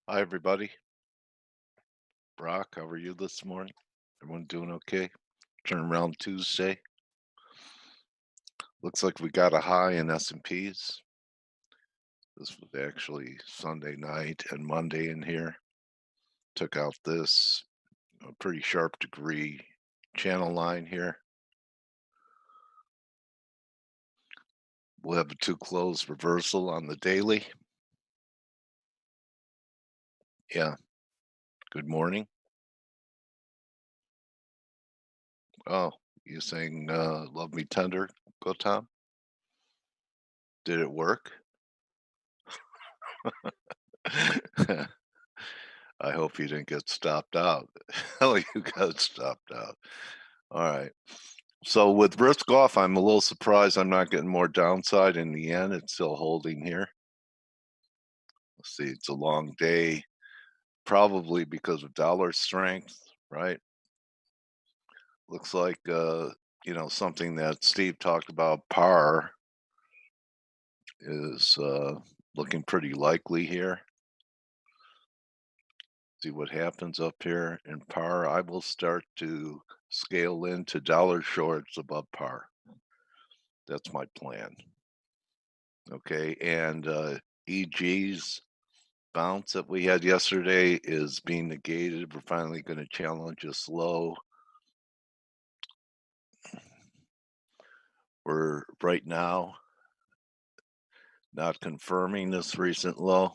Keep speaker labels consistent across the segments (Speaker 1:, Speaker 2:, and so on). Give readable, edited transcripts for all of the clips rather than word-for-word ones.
Speaker 1: Hi, everybody. Brock, how are you this morning? Everyone doing okay? Turnaround Tuesday. Looks like we got a high in S&Ps. This was actually Sunday night and Monday in here. Took out this a pretty sharp degree channel line here. We'll have a two close reversal on the daily. Yeah, good morning. Oh, you saying love me tender, go Tom? Did it work? I hope you didn't get stopped out. Hell, you got stopped out. All right. So with risk off, I'm a little surprised I'm not getting more downside in the end. It's still holding here. Let's see, it's a long day, probably because of dollar strength, right? Looks like something that Steve talked about, par is looking pretty likely here. See what happens up here in par. I will start to scale into dollar shorts above par. That's my plan. Okay, and EG's bounce that we had yesterday is being negated. We're finally going to challenge this low. We're right now not confirming this recent low,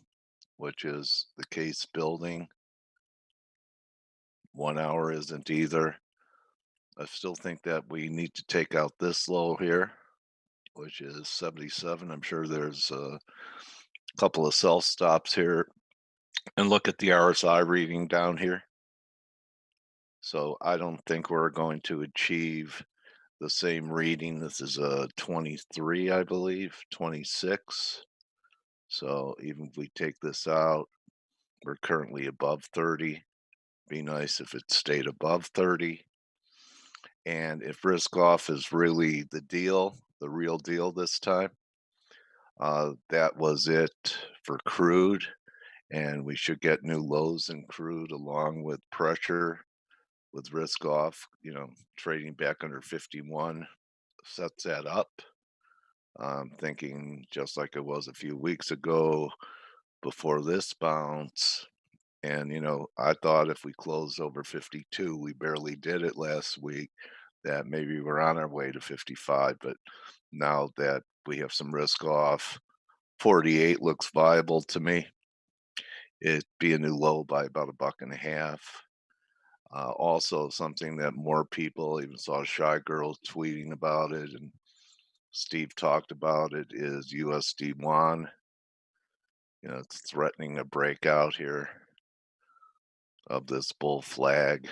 Speaker 1: which is the case building. 1 hour isn't either. I still think that we need to take out this low here, which is 77. I'm sure there's a couple of sell stops here, and look at the RSI reading down here. So I don't think we're going to achieve the same reading. This is a 23, I believe, 26. So even if we take this out, we're currently above 30. Be nice if it stayed above 30. And if risk off is really the deal, the real deal this time, that was it for crude. And we should get new lows in crude along with pressure with risk off, trading back under 51 sets that up. Thinking just like it was a few weeks ago before this bounce. And, I thought if we closed over 52, we barely did it last week, that maybe we're on our way to 55. But now that we have some risk off, 48 looks viable to me. It'd be a new low by about a buck and a half. Also, something that more people, even saw Shy Girl tweeting about it, and Steve talked about it, is USD Yuan. It's threatening a breakout here of this bull flag.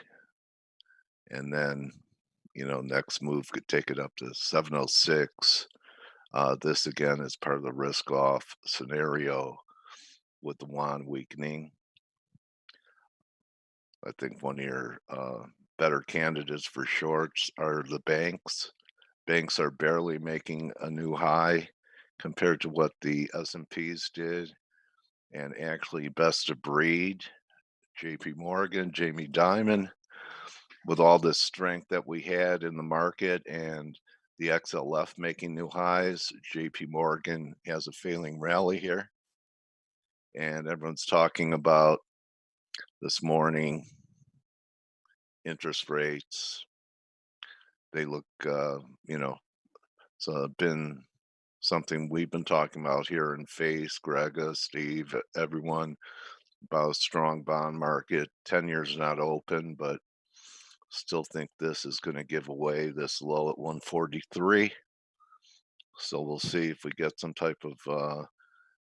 Speaker 1: And then, next move could take it up to 706. This again is part of the risk off scenario with the yuan weakening. I think one of your better candidates for shorts are the banks. Banks are barely making a new high compared to what the S&Ps did, and actually best of breed, JP Morgan, Jamie Dimon, with all this strength that we had in the market and the XLF making new highs, JP Morgan has a failing rally here. And everyone's talking about this morning interest rates. They look, it's been something we've been talking about here in Face, Grega, Steve, everyone, about a strong bond market. 10 years not open, but still think this is going to give away this low at 143. So we'll see if we get some type of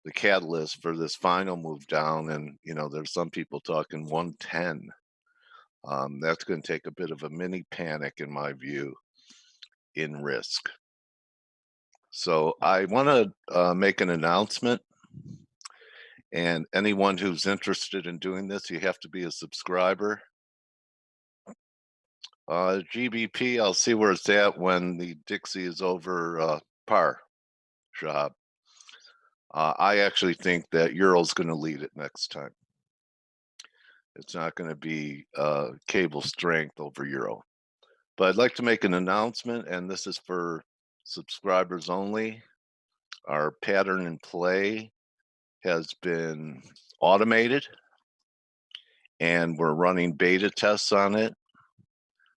Speaker 1: the catalyst for this final move down. And there's some people talking 110. That's going to take a bit of a mini panic, in my view, in risk. So I want to make an announcement. And anyone who's interested in doing this, you have to be a subscriber. GBP, I'll see where it's at when the Dixie is over par, Shahab. I actually think that Euro's going to lead it next time. It's not going to be cable strength over Euro. But I'd like to make an announcement, and this is for subscribers only. Our pattern and play has been automated, and we're running beta tests on it.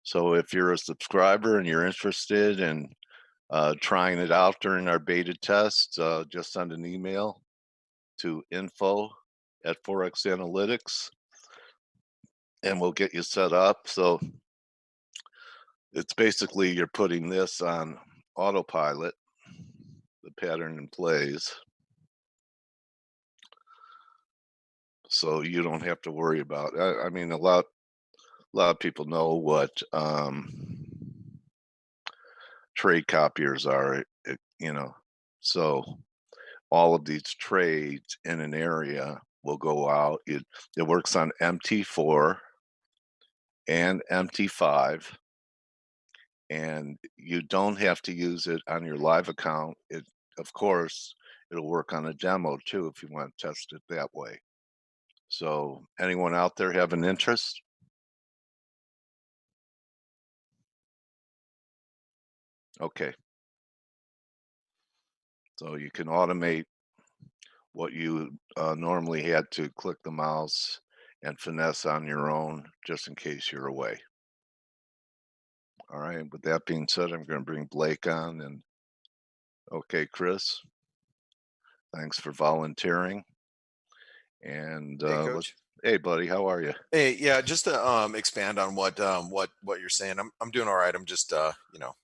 Speaker 1: So if you're a subscriber and you're interested in trying it out during our beta test, just send an email to info@Forex Analytics, and we'll get you set up. So it's basically you're putting this on autopilot, the pattern and plays, so you don't have to worry about. I mean, a lot of people know what trade copiers are, so all of these trades in an area will go out. It works on MT4 and MT5, and you don't have to use it on your live account. Of course, it'll work on a demo too if you want to test it that way. So, anyone out there have an interest? Okay, so you can automate what you normally had to click the mouse and finesse on your own, just in case you're away. All right. With that being said, I'm going to bring Blake on. And okay, Chris, thanks for volunteering. And
Speaker 2: Hey, Coach.
Speaker 1: hey, buddy, how are you?
Speaker 2: Hey, yeah, just to expand on what you're saying. I'm doing all right. I'm just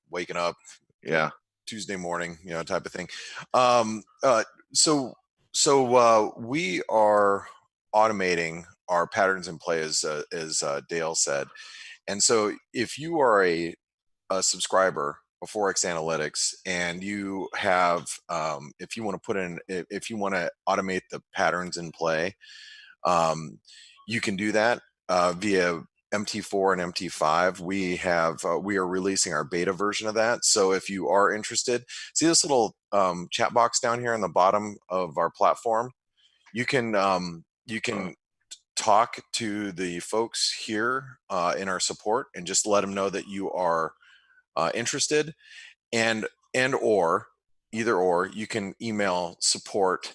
Speaker 2: waking up,
Speaker 1: Yeah.
Speaker 2: Tuesday morning, type of thing. Um, uh, so we are automating our patterns in play, as Dale said. And so if you are a subscriber of Forex Analytics and you have, if you want to if you want to automate the patterns in play, um, you can do that via MT4 and MT5. We are releasing our beta version of that. So if you are interested, see this little chat box down here on the bottom of our platform. You can talk to the folks here in our support and just let them know that you are interested, and or either or you can email support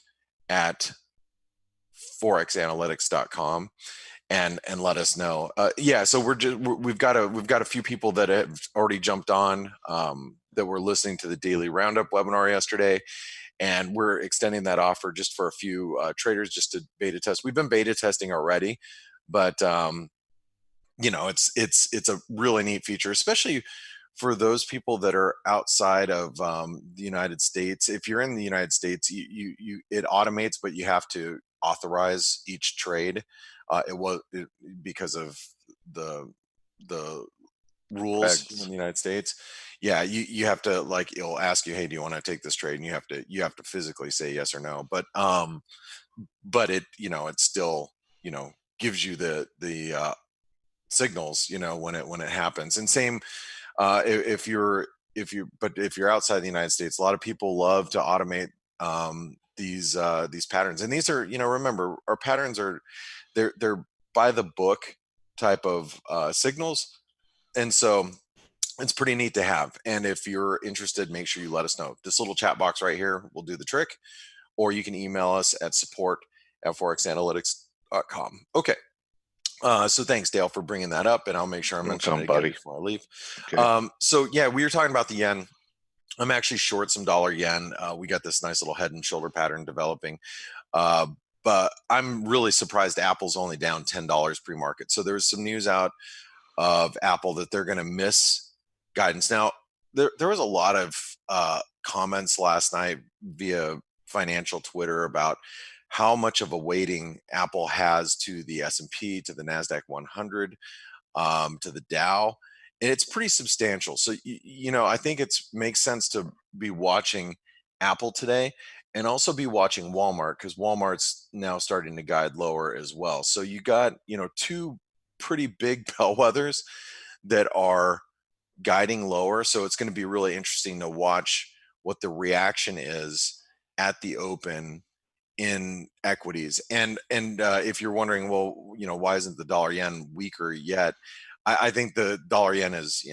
Speaker 2: at forexanalytics.com and let us know. Yeah, so we've got a few people that have already jumped on, that were listening to the daily roundup webinar yesterday, and we're extending that offer just for a few traders just to beta test. We've been beta testing already, but it's a really neat feature, especially for those people that are outside of the United States. If you're in the United States, it automates, but you have to authorize each trade. Because of the the rules here in
Speaker 1: Regs.
Speaker 2: the United States. Yeah, you have to, like, it'll ask you, hey, do you want to take this trade? And you have to physically say yes or no. But it still gives you the signals when it happens. And same if you're if you're outside the United States, a lot of people love to automate these patterns. And these are, remember, our patterns are, they're by the book type of signals, and so it's pretty neat to have. And if you're interested, make sure you let us know. This little chat box right here will do the trick, or you can email us at support@forexanalytics.com. Okay. So thanks, Dale, for bringing that up, and I'll make sure I
Speaker 1: You'll
Speaker 2: mention
Speaker 1: come,
Speaker 2: it again
Speaker 1: buddy.
Speaker 2: before I leave.
Speaker 1: Okay.
Speaker 2: So yeah, we were talking about the yen. I'm actually short some dollar yen. We got this nice little head and shoulder pattern developing, uh, but I'm really surprised Apple's only down $10 pre-market. So there's some news out of Apple that they're going to miss guidance. Now, there was a lot of comments last night via financial Twitter about how much of a weighting Apple has to the S&P, to the NASDAQ 100, to the Dow. And it's pretty substantial. So, I think it makes sense to be watching Apple today and also be watching Walmart, because Walmart's now starting to guide lower as well. So you got, two pretty big bellwethers that are guiding lower. So it's going to be really interesting to watch what the reaction is at the open in equities. And if you're wondering, well, why isn't the dollar yen weaker yet? I think the dollar yen is,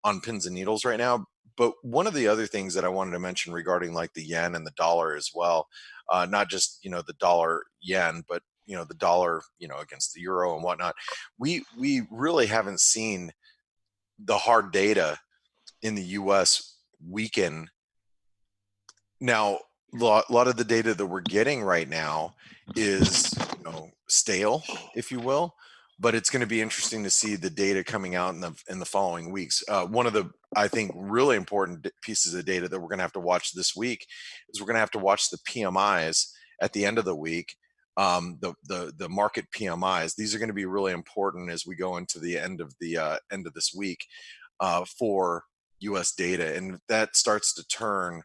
Speaker 2: on pins and needles right now. But one of the other things that I wanted to mention regarding like the yen and the dollar as well, not just the dollar yen, but the dollar against the euro and whatnot. We really haven't seen the hard data in the U.S. weaken. Now, lot of the data that we're getting right now is, stale, if you will, but it's going to be interesting to see the data coming out in the following weeks. One of the, I think, really important pieces of data that we're going to have to watch this week is we're going to have to watch the PMIs at the end of the week. The market PMIs. These are going to be really important as we go into the end of this week for U.S. data, and if that starts to turn,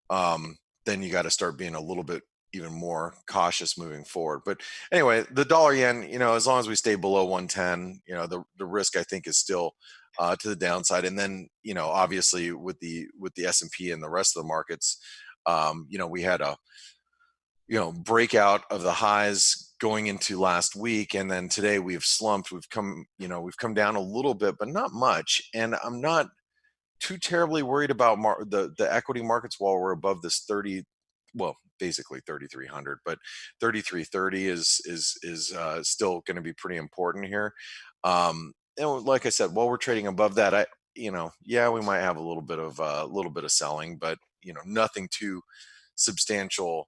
Speaker 2: then you got to start being a little bit even more cautious moving forward. But anyway, the dollar yen, as long as we stay below 110, the risk I think is still to the downside. And then, obviously with the S&P and the rest of the markets, we had a breakout of the highs going into last week, and then today we've slumped. We've come down a little bit, but not much. And I'm not too terribly worried about the equity markets while we're above this 30, well, basically 3,300, but 3,330 is still going to be pretty important here. And like I said, while we're trading above that, yeah, we might have a little bit of selling, but nothing too substantial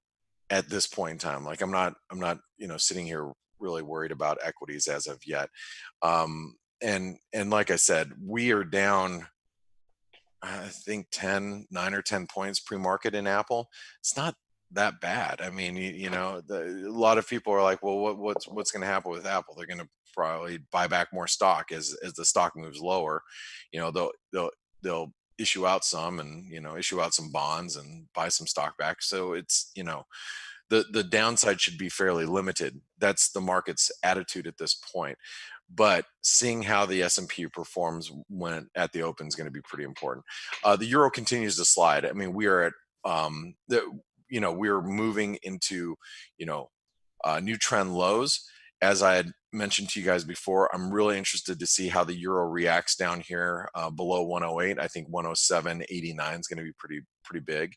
Speaker 2: at this point in time. Like I'm not sitting here really worried about equities as of yet. And like I said, we are down, I think 9 or 10 points pre-market in Apple. It's not that bad. I mean, a lot of people are like, well, what's going to happen with Apple? They're going to probably buy back more stock as the stock moves lower. They'll issue out some, and issue out some bonds and buy some stock back. So it's, the downside should be fairly limited. That's the market's attitude at this point. But seeing how the S&P performs when at the open is going to be pretty important. The euro continues to slide. I mean, we are at we're moving into new trend lows. As I had mentioned to you guys before, I'm really interested to see how the euro reacts down here below 108. I think 107.89 is going to be pretty big.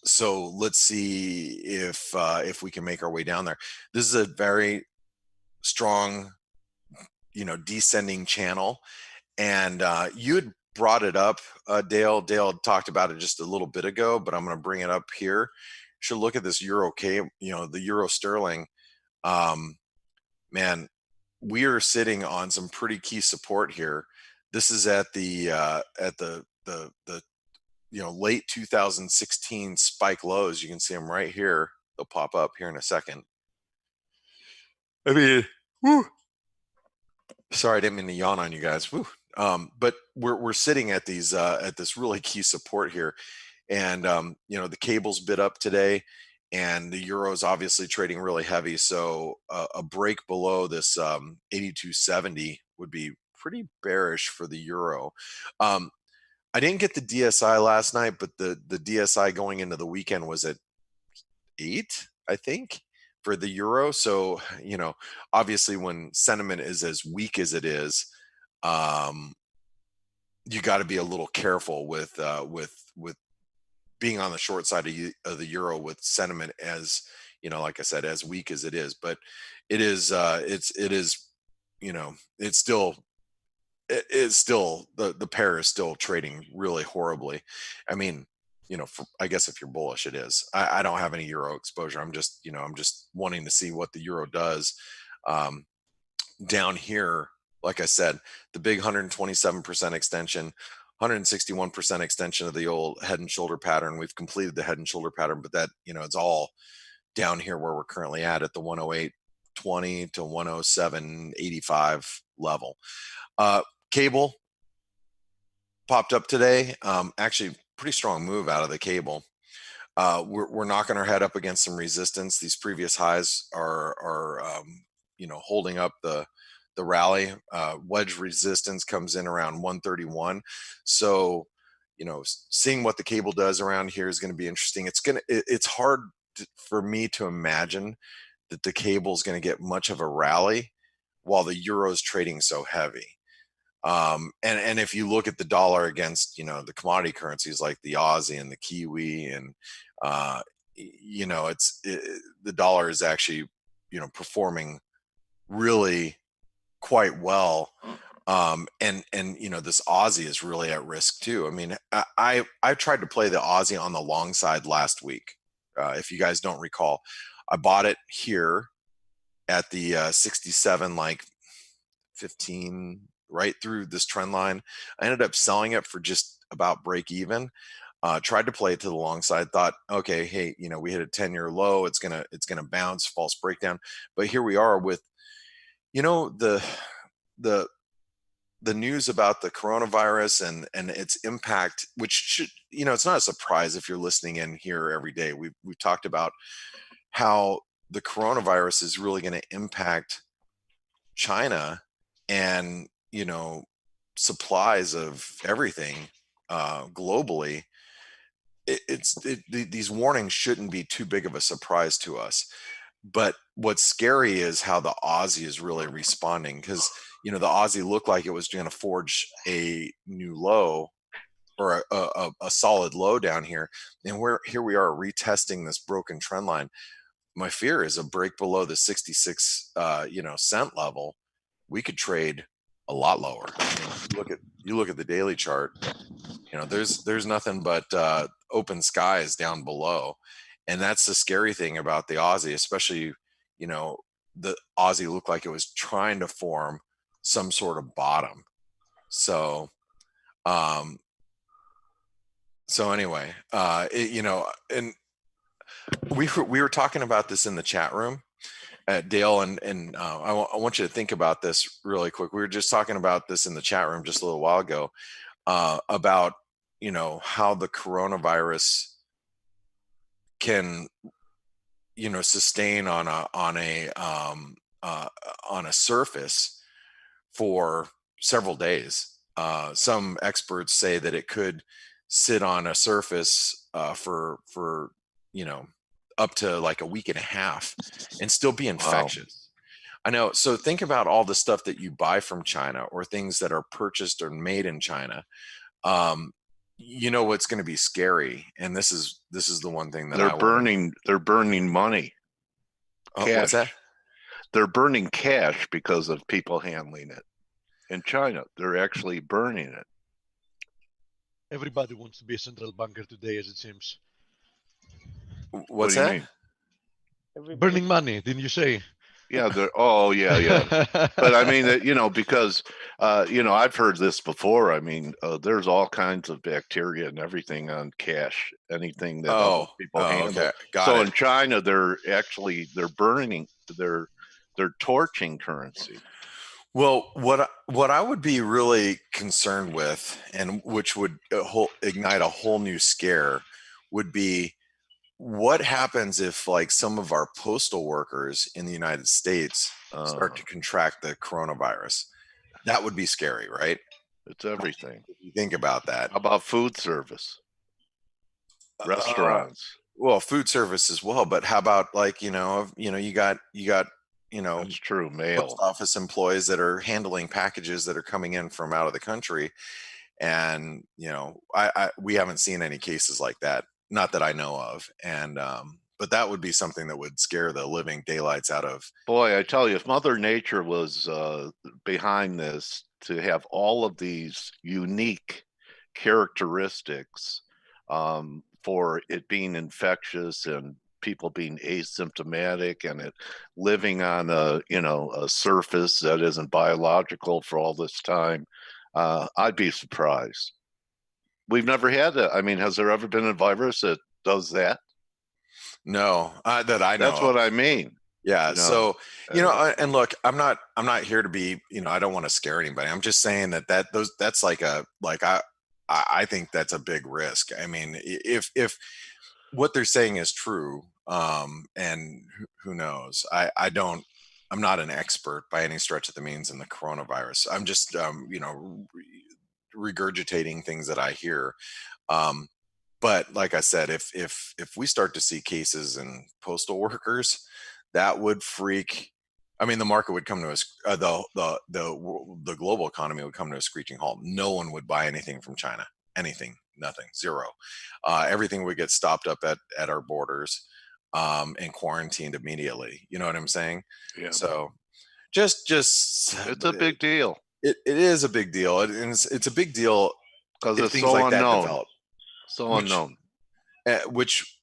Speaker 2: So let's see if we can make our way down there. This is a very strong, descending channel, and you had brought it up, Dale. Dale talked about it just a little bit ago, but I'm going to bring it up here. You should look at this euro the euro sterling. Man, we are sitting on some pretty key support here. This is at the late 2016 spike lows. You can see them right here. They'll pop up here in a second. I mean, whew. Sorry, I didn't mean to yawn on you guys. Whew. But we're sitting at these at this really key support here, and the cable's bid up today, and the euro is obviously trading really heavy. So a break below this 82.70 would be pretty bearish for the euro. I didn't get the DSI last night, but the DSI going into the weekend was at 8, I think, for the euro. So, obviously when sentiment is as weak as it is, you got to be a little careful with being on the short side of the euro with sentiment as, like I said, as weak as it is. But it is it's still the pair is still trading really horribly. I mean, I guess if you're bullish, it is. I don't have any euro exposure. I'm just wanting to see what the euro does down here. Like I said, the big 127% extension, 161% extension of the old head and shoulder pattern. We've completed the head and shoulder pattern, but that, it's all down here where we're currently at the 108.20 to 107.85 level. Cable popped up today. Actually, pretty strong move out of the cable. We're knocking our head up against some resistance. These previous highs are holding up the rally. Wedge resistance comes in around 131. So, seeing what the cable does around here is going to be interesting. It's hard for me to imagine that the cable is going to get much of a rally while the euro is trading so heavy. And if you look at the dollar against, the commodity currencies like the Aussie and the Kiwi, and the dollar is actually, performing really quite well. And this Aussie is really at risk too. I mean, I tried to play the Aussie on the long side last week. If you guys don't recall, I bought it here at the 67, like 15, right through this trend line. I ended up selling it for just about break even. Tried to play it to the long side, thought, okay, hey, we hit a 10-year low, it's gonna bounce, false breakdown. But here we are with, the the the news about the coronavirus and its impact, which should, it's not a surprise if you're listening in here every day. We've talked about how the coronavirus is really going to impact China and, supplies of everything globally. These warnings shouldn't be too big of a surprise to us. But what's scary is how the Aussie is really responding, because the Aussie looked like it was going to forge a new low, or a solid low down here, and here we are retesting this broken trend line. My fear is a break below the 66 cent level. We could trade a lot lower. You look at the daily chart. There's nothing but open skies down below. And that's the scary thing about the Aussie, especially, the Aussie looked like it was trying to form some sort of bottom. So, anyway, and we were talking about this in the chat room at Dale, and I want you to think about this really quick. We were just talking about this in the chat room just a little while ago, about, how the coronavirus can, sustain on a surface for several days. Some experts say that it could sit on a surface for up to like a week and a half and still be infectious. Wow. I know. So think about all the stuff that you buy from China, or things that are purchased or made in China. What's going to be scary, and this is the one thing that
Speaker 1: they're burning money.
Speaker 2: What's that?
Speaker 1: They're burning cash because of people handling it. In China, they're actually burning it.
Speaker 3: Everybody wants to be a central banker today, as it seems.
Speaker 2: What's that?
Speaker 3: Burning money, didn't you say?
Speaker 1: Yeah. But I mean, because, I've heard this before. I mean, there's all kinds of bacteria and everything on cash, anything that people handle. Okay. So in China, they're burning, they're torching currency.
Speaker 2: Well, what I would be really concerned with, and which would ignite a whole new scare, would be what happens if, like, some of our postal workers in the United States start to contract the coronavirus. That would be scary, right?
Speaker 1: It's everything.
Speaker 2: If you think about that.
Speaker 1: How about food service? Restaurants.
Speaker 2: Well, food service as well, but how about, like, you got
Speaker 1: that's true, mail.
Speaker 2: Post office employees that are handling packages that are coming in from out of the country, and we haven't seen any cases like that, not that I know of, and but that would be something that would scare the living daylights out of.
Speaker 1: Boy, I tell you, if Mother Nature was behind this, to have all of these unique characteristics for it being infectious and people being asymptomatic, and it living on a surface that isn't biological for all this time, I'd be surprised. We've never had that. I mean, has there ever been a virus that does that?
Speaker 2: No, that I know.
Speaker 1: That's what I mean.
Speaker 2: Yeah. So, and look, I'm not here to be, I don't want to scare anybody. I'm just saying that's I think that's a big risk. I mean, if what they're saying is true, and who knows, I'm not an expert by any stretch of the means in the coronavirus. I'm just, regurgitating things that I hear. But like I said, if we start to see cases in postal workers, that would freak. I mean, the market would come to the global economy would come to a screeching halt. No one would buy anything from China. Anything, nothing, zero. Everything would get stopped up at our borders, and quarantined immediately. You know what I'm saying?
Speaker 1: Yeah.
Speaker 2: So just
Speaker 1: It's a big deal
Speaker 2: it is a big deal. And it's a big deal
Speaker 1: because
Speaker 2: if
Speaker 1: it's
Speaker 2: things
Speaker 1: so
Speaker 2: like that
Speaker 1: unknown.
Speaker 2: develop.
Speaker 1: So
Speaker 2: Which-
Speaker 1: unknown.
Speaker 2: Which,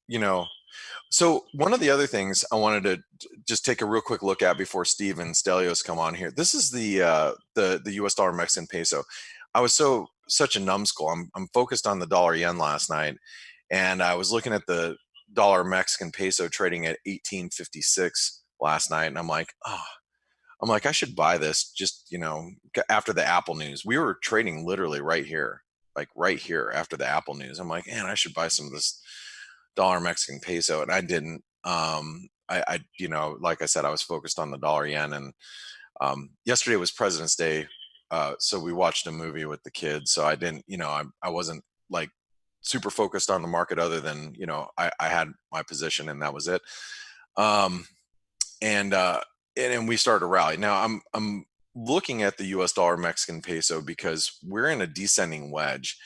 Speaker 2: so one of the other things I wanted to just take a real quick look at before Steve and Stelios come on here. This is the US dollar Mexican peso. I was such a numbskull. I'm focused on the dollar yen last night, and I was looking at the dollar Mexican peso trading at 18.56 last night, and I'm like, I should buy this just, after the Apple news. We were trading literally right here, like right here after the Apple news. I'm like, man, I should buy some of this dollar Mexican peso, and I didn't. Like I said, I was focused on the dollar yen, and yesterday was President's Day, so we watched a movie with the kids. So I didn't, I wasn't like super focused on the market, other than I had my position and that was it. And we started to rally. Now I'm looking at the US dollar Mexican peso because we're in a descending wedge,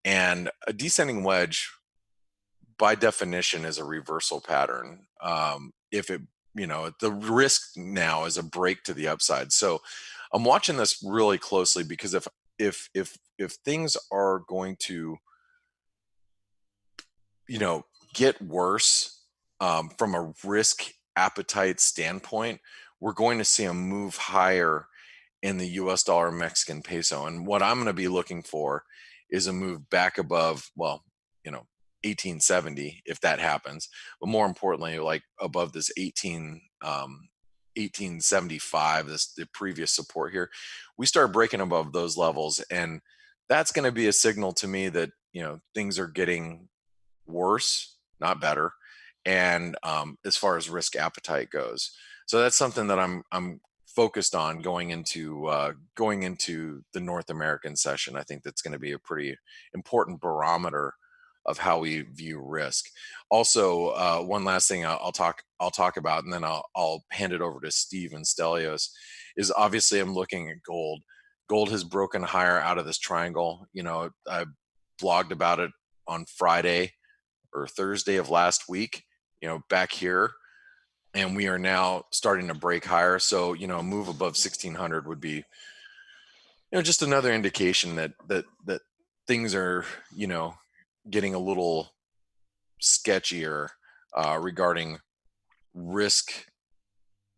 Speaker 2: and a descending wedge by definition is a reversal pattern. If it, the risk now is a break to the upside. So I'm watching this really closely, because if things are going to, get worse, from a risk appetite standpoint, we're going to see a move higher in the US dollar Mexican peso. And what I'm going to be looking for is a move back above, 1870, if that happens. But more importantly, like above this 1875, the previous support here. We start breaking above those levels, and that's going to be a signal to me that, things are getting worse, not better. And as far as risk appetite goes, so that's something that I'm focused on going into the North American session. I think that's going to be a pretty important barometer of how we view risk. Also, one last thing I'll talk about, and then I'll hand it over to Steve and Stelios, is obviously I'm looking at gold. Gold has broken higher out of this triangle. I blogged about it on Friday or Thursday of last week, back here, and we are now starting to break higher. So, a move above 1600 would be, just another indication that things are, getting a little sketchier regarding risk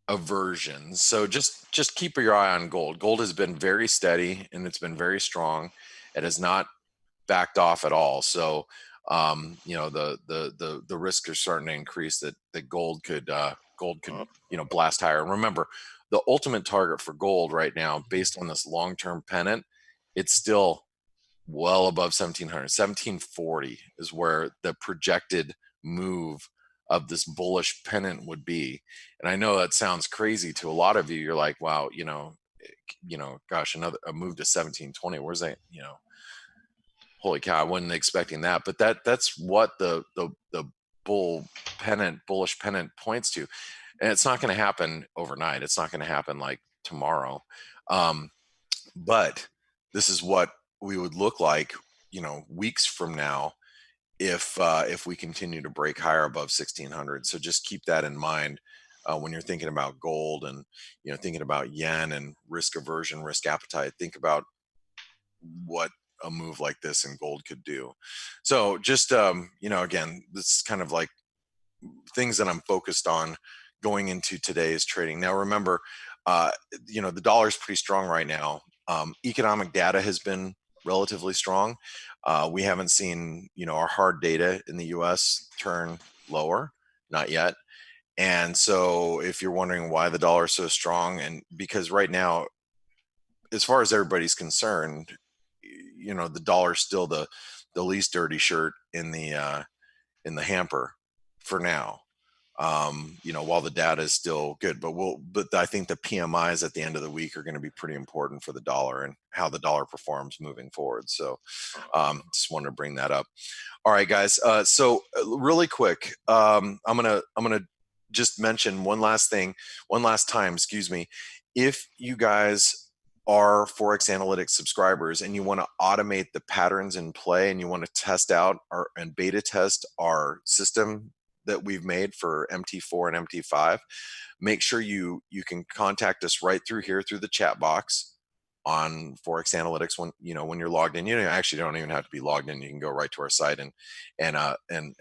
Speaker 2: aversion. So just keep your eye on gold. Gold has been very steady, and it's been very strong. It has not backed off at all. So the risks are starting to increase that gold could blast higher. And remember, the ultimate target for gold right now, based on this long-term pennant, it's still well above 1700. 1740 is where the projected move of this bullish pennant would be. And I know that sounds crazy to a lot of you. You're like, wow, gosh, a move to 1720. Where's that? Holy cow, I wasn't expecting that. But that's what the bullish pennant points to. And it's not going to happen overnight. It's not going to happen like tomorrow. But this is what we would look like, weeks from now, if we continue to break higher above 1600. So just keep that in mind when you're thinking about gold, and thinking about yen and risk aversion, risk appetite. Think about what a move like this in gold could do. So just again, this is kind of like things that I'm focused on going into today's trading. Now remember, the dollar is pretty strong right now. Economic data has been relatively strong. We haven't seen, our hard data in the US turn lower, not yet. And so if you're wondering why the dollar is so strong, and because right now, as far as everybody's concerned, the dollar is still the least dirty shirt in the hamper for now. while the data is still good. But I think the PMIs at the end of the week are going to be pretty important for the dollar and how the dollar performs moving forward. So just wanted to bring that up. All right, guys. So really quick, I'm gonna just mention one last time, excuse me. If you guys are Forex Analytics subscribers and you want to automate the patterns in play and you want to test out and beta test our system that we've made for MT4 and MT5, make sure you can contact us right through here through the chat box on Forex Analytics when you're logged in. You actually don't even have to be logged in. You can go right to our site and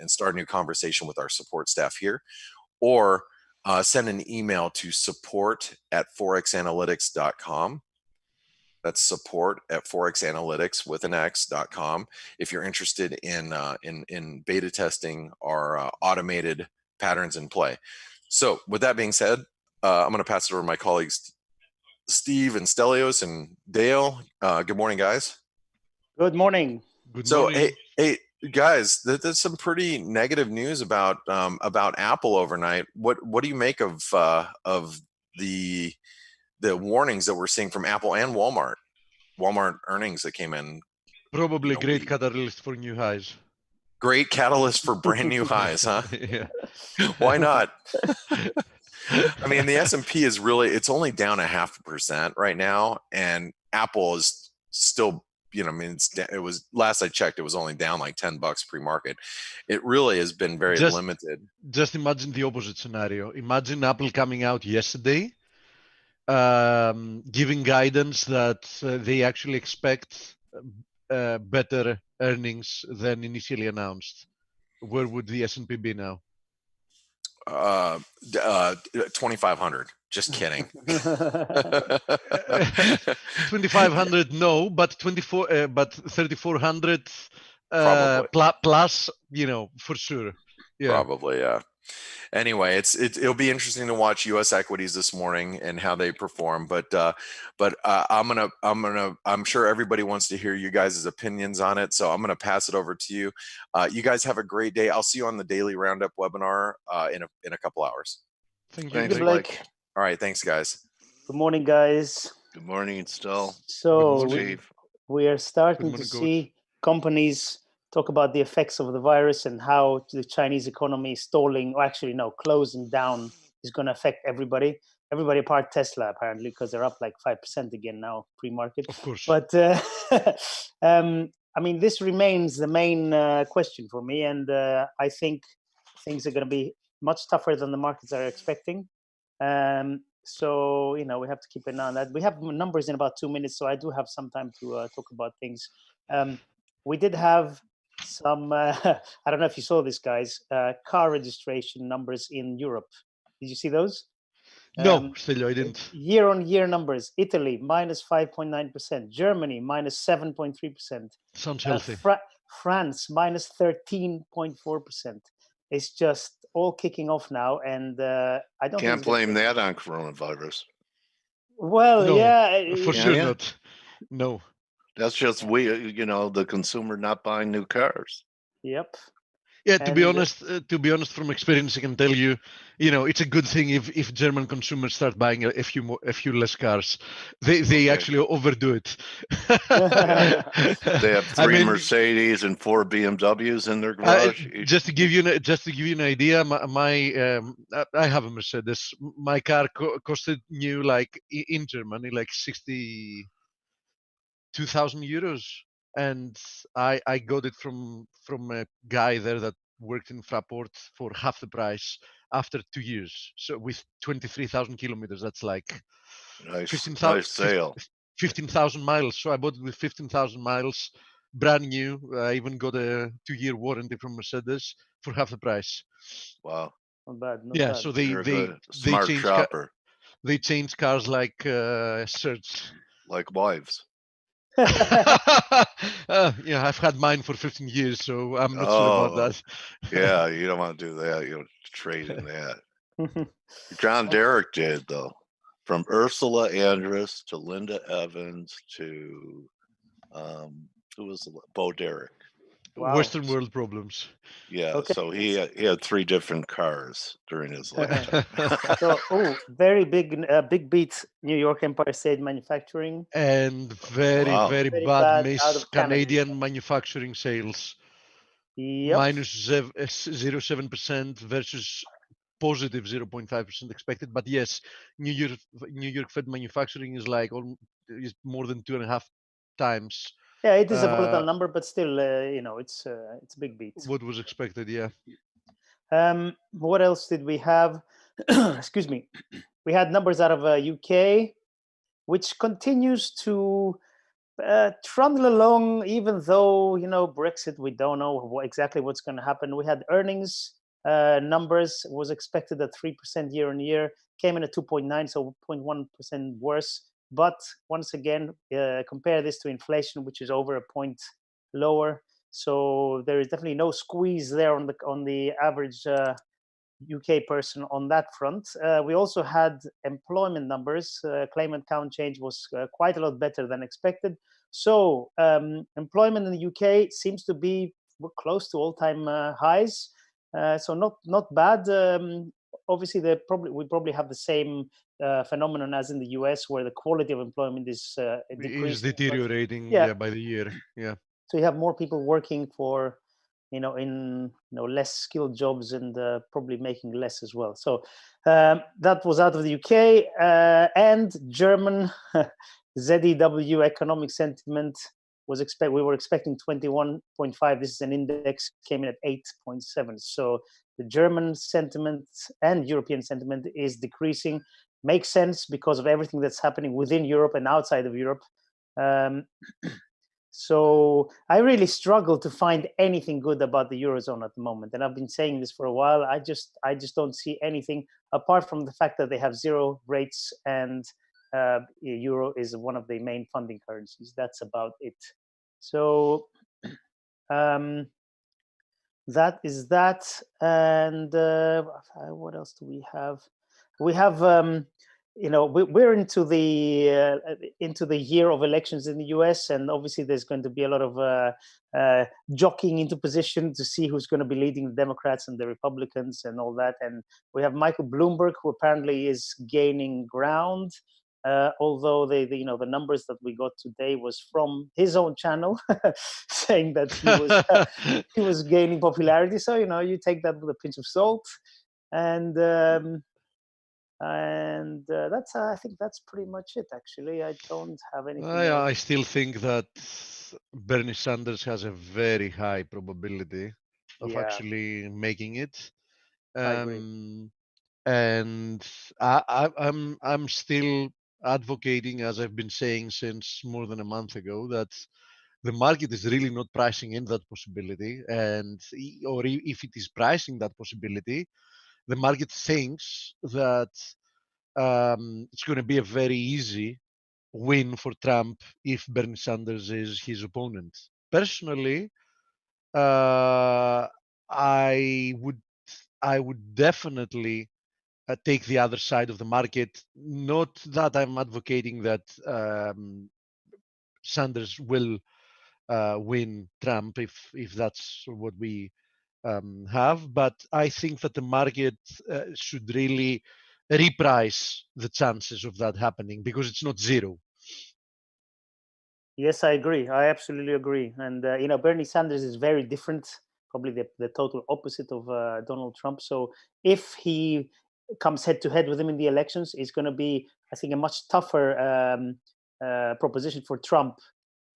Speaker 2: start a new conversation with our support staff here, or send an email to support@forexanalytics.com. That's support@forexanalytics with an X.com. If you're interested in beta testing our automated patterns in play. So with that being said, I'm going to pass it over to my colleagues Steve and Stelios and Dale. Good morning, guys.
Speaker 4: Good morning.
Speaker 3: Good morning.
Speaker 2: Hey, guys, there's some pretty negative news about Apple overnight. What do you make of the warnings that we're seeing from Apple and Walmart earnings that came in?
Speaker 3: Probably great catalyst for new highs.
Speaker 2: Great catalyst for brand new highs, huh?
Speaker 3: Yeah.
Speaker 2: Why not? I mean, the S&P is it's only down 0.5% right now, and Apple is still, it was, last I checked, it was only down like $10 pre-market. It really has been very limited.
Speaker 3: Just imagine the opposite scenario. Imagine Apple coming out yesterday, giving guidance that they actually expect better earnings than initially announced. Where would the S&P be now?
Speaker 2: 2,500. Just kidding.
Speaker 3: 2,500, no, but 3,400 plus, for sure. Yeah.
Speaker 2: Probably, yeah. Anyway, it'll be interesting to watch U.S. equities this morning and how they perform. But I'm sure everybody wants to hear you guys' opinions on it. So I'm gonna pass it over to you. You guys have a great day. I'll see you on the daily roundup webinar in a couple hours.
Speaker 3: Thank you,
Speaker 4: Blake.
Speaker 2: All right, thanks, guys.
Speaker 4: Good morning, guys.
Speaker 1: Good morning, Stell.
Speaker 4: So we are starting to see companies talk about the effects of the virus and how the Chinese economy is stalling, or actually no, closing down is going to affect everybody apart Tesla, apparently, because they're up like 5% again now pre-market.
Speaker 3: Of course.
Speaker 4: But I mean, this remains the main question for me, and I think things are going to be much tougher than the markets are expecting. So we have to keep an eye on that. We have numbers in about 2 minutes, so I do have some time to talk about things. We did have some, I don't know if you saw this, guys, car registration numbers in Europe. Did you see those?
Speaker 3: No, still I didn't.
Speaker 4: Year-on-year numbers: Italy minus 5.9%, Germany minus 7.3%.
Speaker 3: Sounds healthy.
Speaker 4: France minus 13.4%. It's just all kicking off now, and I don't
Speaker 1: can't blame that on coronavirus.
Speaker 4: Well,
Speaker 3: no,
Speaker 4: yeah,
Speaker 3: for sure not. No,
Speaker 1: that's just the consumer not buying new cars.
Speaker 4: Yep.
Speaker 3: Yeah, to be honest, from experience, I can tell you, it's a good thing if German consumers start buying a few less cars. They actually overdo it.
Speaker 1: They have 3 Mercedes and 4 BMWs in their garage.
Speaker 3: Just to give you an idea, I have a Mercedes. My car costed new, like in Germany, like 62,000 euros. And I got it from a guy there that worked in Fraport for half the price after 2 years. So with 23,000 kilometers, that's like
Speaker 1: nice
Speaker 3: 15,000 miles. So I bought it with 15,000 miles, brand new. I even got a 2-year warranty from Mercedes for half the price.
Speaker 1: Wow.
Speaker 4: Not bad.
Speaker 3: So they change cars like shirts.
Speaker 1: Like wives.
Speaker 3: I've had mine for 15 years, so I'm not sure about that.
Speaker 1: Yeah, you don't want to do that. You don't trade in that. John Derek did, though. From Ursula Andress to Linda Evans to who was Bo Derek.
Speaker 4: Wow.
Speaker 3: Western world problems.
Speaker 1: Yeah,
Speaker 4: Okay.
Speaker 1: so he had 3 different cars during his lifetime.
Speaker 4: So, very big beat. New York Empire State Manufacturing.
Speaker 3: And very,
Speaker 1: Wow.
Speaker 3: very
Speaker 4: Very
Speaker 3: bad
Speaker 4: bad
Speaker 3: miss
Speaker 4: out of Canada.
Speaker 3: Canadian manufacturing sales.
Speaker 4: Yep.
Speaker 3: Minus 0.7% versus positive 0.5% expected. But yes, New York Fed manufacturing is like is more than 2.5 times.
Speaker 4: Yeah, it is a volatile number, but still, it's a big beat.
Speaker 3: What was expected, yeah.
Speaker 4: What else did we have? Excuse me. We had numbers out of UK, which continues to trundle along, even though Brexit, we don't know exactly what's going to happen. We had earnings numbers was expected at 3% year on year, came in at 2.9, so 0.1% worse. But once again, compare this to inflation, which is over a point lower. So there is definitely no squeeze there on the average UK person on that front. We also had employment numbers. Claimant count change was quite a lot better than expected. So employment in the UK seems to be close to all-time highs. So not bad. Obviously, we probably have the same phenomenon as in the US, where the quality of employment is decreasing.
Speaker 3: Is deteriorating, by the year. Yeah.
Speaker 4: So you have more people working for, in less skilled jobs and probably making less as well. So that was out of the UK and German ZEW economic sentiment was we were expecting 21.5. This is an index, came in at 8.7. So the German sentiment and European sentiment is decreasing. Makes sense because of everything that's happening within Europe and outside of Europe. So I really struggle to find anything good about the Eurozone at the moment. And I've been saying this for a while. I just don't see anything apart from the fact that they have zero rates and euro is one of the main funding currencies. That's about it. So that is that. And what else do we have? We have we're into the year of elections in the US, and obviously there's going to be a lot of jockeying into position to see who's going to be leading the Democrats and the Republicans and all that. And we have Michael Bloomberg, who apparently is gaining ground, although the numbers that we got today was from his own channel, saying that he was gaining popularity. So you take that with a pinch of salt, and that's I think that's pretty much it. Actually, I don't have anything else.
Speaker 3: I still think that Bernie Sanders has a very high probability of actually making it.
Speaker 4: I agree.
Speaker 3: And I'm still advocating, as I've been saying since more than a month ago, that the market is really not pricing in that possibility, or if it is pricing that possibility, the market thinks that it's going to be a very easy win for Trump if Bernie Sanders is his opponent. Personally, I would definitely take the other side of the market. Not that I'm advocating that Sanders will win Trump if that's what we have, but I think that the market should really reprice the chances of that happening, because it's not zero.
Speaker 4: Yes, I agree. I absolutely agree. And Bernie Sanders is very different, probably the total opposite of Donald Trump. So if he comes head to head with him in the elections, it's going to be, I think, a much tougher proposition for Trump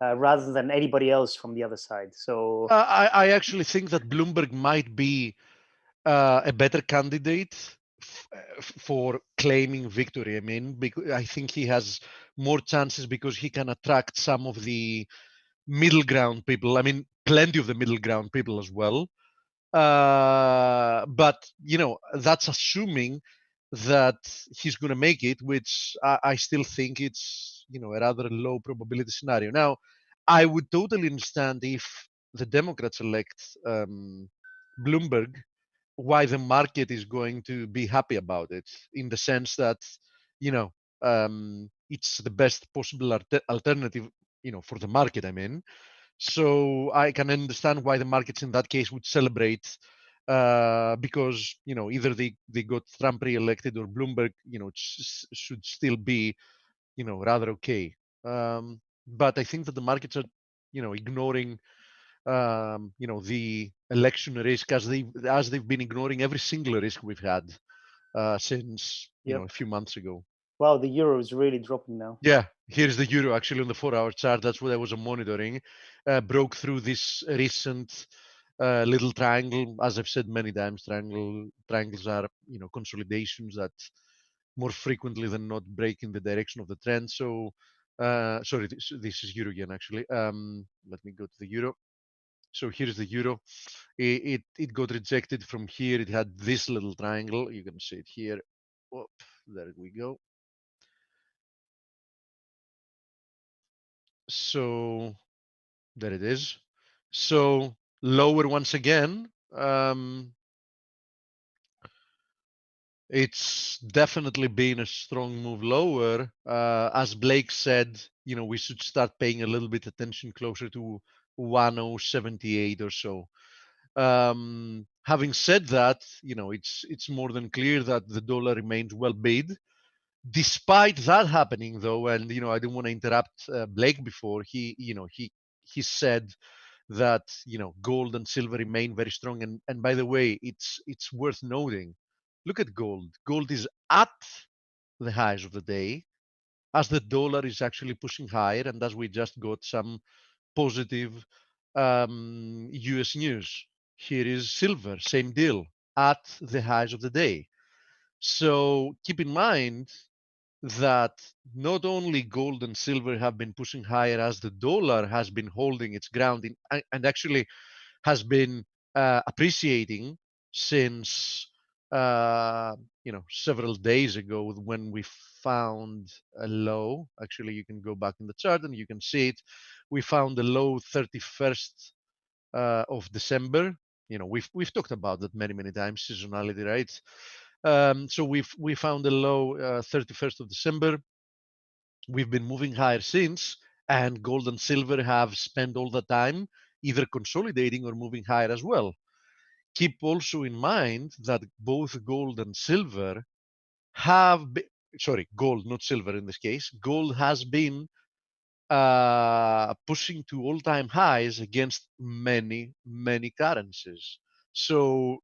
Speaker 4: rather than anybody else from the other side. So
Speaker 3: I actually think that Bloomberg might be a better candidate for claiming victory. I mean, because I think he has more chances because he can attract some of the middle ground people. I mean, plenty of the middle ground people as well. But that's assuming that he's going to make it, which I still think it's a rather low probability scenario. Now, I would totally understand if the Democrats elect Bloomberg, why the market is going to be happy about it, in the sense that it's the best possible alternative for the market, I mean. So I can understand why the markets in that case would celebrate, because either they got Trump re-elected or Bloomberg should still be rather okay. But I think that the markets are ignoring the election risk as they've been ignoring every single risk we've had since a few months ago.
Speaker 4: Wow, the euro is really dropping now.
Speaker 3: Yeah, here's the euro actually on the 4-hour chart. That's what I was monitoring. Broke through this recent little triangle. As I've said many times, triangles are consolidations that more frequently than not break in the direction of the trend. So sorry, this is euro yen actually. Let me go to the euro. So here's the euro. It got rejected from here. It had this little triangle. You can see it here. Oh, there we go. So there it is. So lower once again. It's definitely been a strong move lower. As Blake said, we should start paying a little bit attention closer to 1078 or so. Having said that, it's more than clear that the dollar remains well bid. Despite that happening, though, and I didn't want to interrupt Blake before he said that gold and silver remain very strong. And by the way, it's worth noting. Look at gold. Gold is at the highs of the day, as the dollar is actually pushing higher, and as we just got some positive US news. Here is silver, same deal, at the highs of the day. So keep in mind that not only gold and silver have been pushing higher as the dollar has been holding its ground and actually has been appreciating since several days ago when we found a low. Actually, you can go back in the chart and you can see it. We found a low 31st of December. We've talked about that many times, seasonality, right? So we found a low 31st of December. We've been moving higher since, and gold and silver have spent all the time either consolidating or moving higher as well. Keep also in mind that both gold and silver have been, sorry, gold, not silver in this case, gold has been pushing to all-time highs against many currencies. So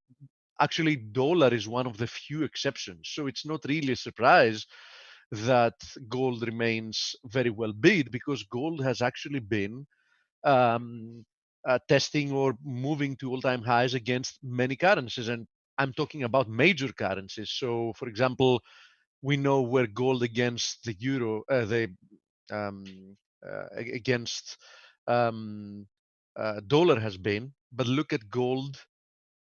Speaker 3: actually dollar is one of the few exceptions. So it's not really a surprise that gold remains very well bid, because gold has actually been testing or moving to all-time highs against many currencies. And I'm talking about major currencies. So for example, we know where gold against the euro, against dollar has been, but look at gold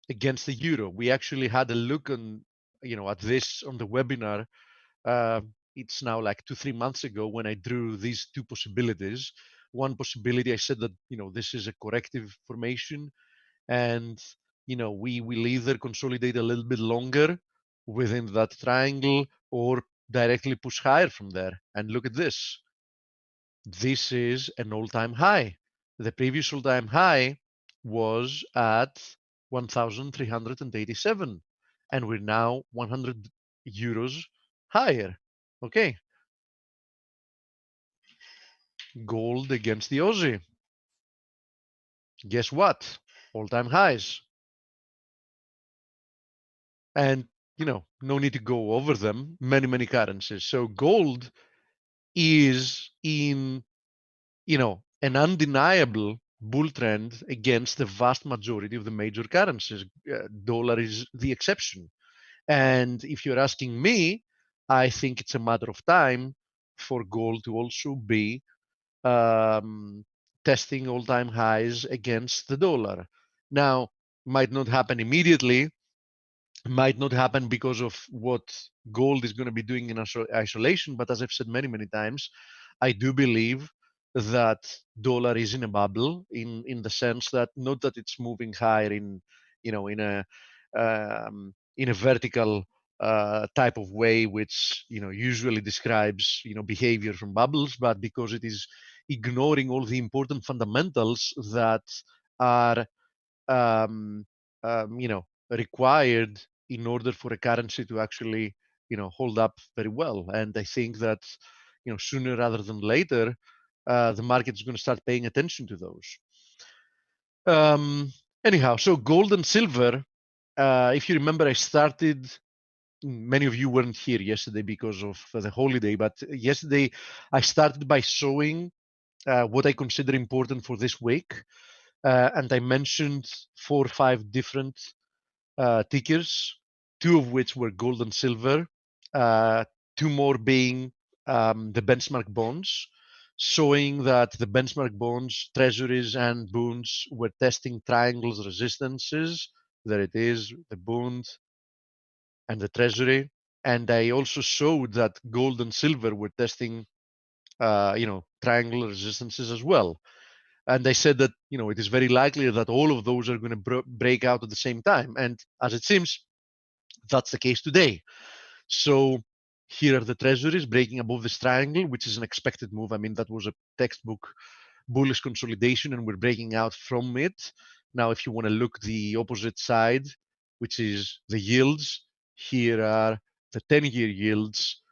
Speaker 3: against the euro. We actually had a look on, at this on the webinar. It's now like 2-3 months ago when I drew these two possibilities. One possibility, I said that this is a corrective formation, and we will either consolidate a little bit longer within that triangle or directly push higher from there. And look at this. This is an all-time high. The previous all-time high was at 1,387, and we're now 100 euros higher. Okay. Gold against the Aussie. Guess what? All-time highs. And no need to go over them. Many currencies. So gold is in an undeniable bull trend against the vast majority of the major currencies. Dollar is the exception. And if you're asking me, I think it's a matter of time for gold to also be testing all-time highs against the dollar. Now, might not happen immediately, might not happen because of what gold is going to be doing in isolation, but as I've said many times, I do believe that dollar is in a bubble in the sense that not that it's moving higher in a vertical type of way, which usually describes behavior from bubbles, but because it is ignoring all the important fundamentals that are required in order for a currency to actually hold up very well. And I think that sooner rather than later, the market is going to start paying attention to those. Anyhow, so gold and silver. If you remember, I started. Many of you weren't here yesterday because of the holiday, but yesterday I started by showing what I consider important for this week. And I mentioned 4 or 5 different tickers, 2 of which were gold and silver, 2 more being the benchmark bonds, showing that the benchmark bonds, treasuries, and bonds were testing triangles resistances. There it is, the bond and the treasury. And I also showed that gold and silver were testing, triangle resistances as well. And I said that, it is very likely that all of those are going to break out at the same time. And as it seems, that's the case today. So here are the treasuries breaking above this triangle, which is an expected move. I mean, that was a textbook bullish consolidation, and we're breaking out from it. Now, if you want to look the opposite side, which is the yields, here are the 10-year yields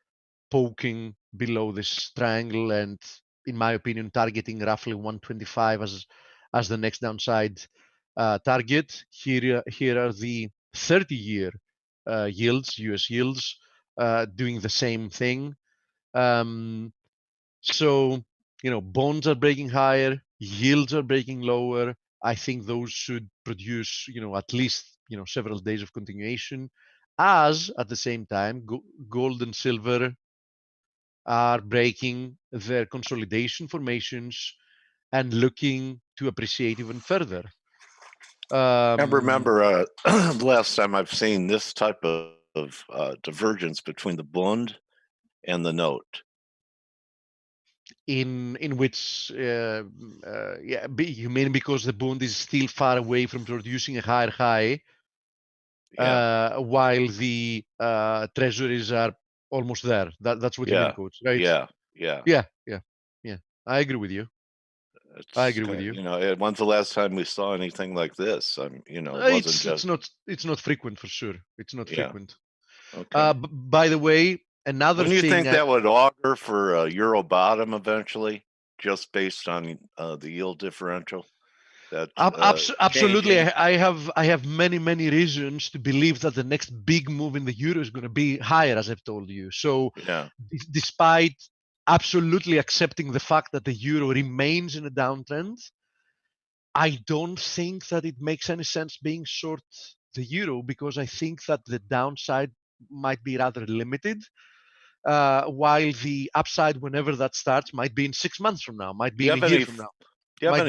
Speaker 3: poking below this triangle, and in my opinion, targeting roughly 125 as the next downside target. Here are the 30-year yields, US yields, doing the same thing. So, bonds are breaking higher, yields are breaking lower. I think those should produce, at least, several days of continuation, as at the same time, gold and silver are breaking their consolidation formations and looking to appreciate even further.
Speaker 1: I remember the last time I've seen this type of divergence between the bond and the note.
Speaker 3: In which, you mean because the bond is still far away from producing a higher high, while the treasuries are almost there. That's what you mean, Coach, right?
Speaker 1: Yeah.
Speaker 3: I agree with you. I agree with you.
Speaker 1: When's the last time we saw anything like this? It wasn't just.
Speaker 3: It's not frequent for sure. It's not frequent.
Speaker 1: Okay.
Speaker 3: By the way, another
Speaker 1: Wouldn't you
Speaker 3: thing
Speaker 1: think that would augur for a euro bottom eventually, just based on the yield differential?
Speaker 3: Absolutely. I have many reasons to believe that the next big move in the euro is going to be higher, as I've told you. So despite absolutely accepting the fact that the euro remains in a downtrend, I don't think that it makes any sense being short the euro, because I think that the downside might be rather limited, while the upside, whenever that starts, might be in 6 months from now, might be in a year from now.
Speaker 1: Do you have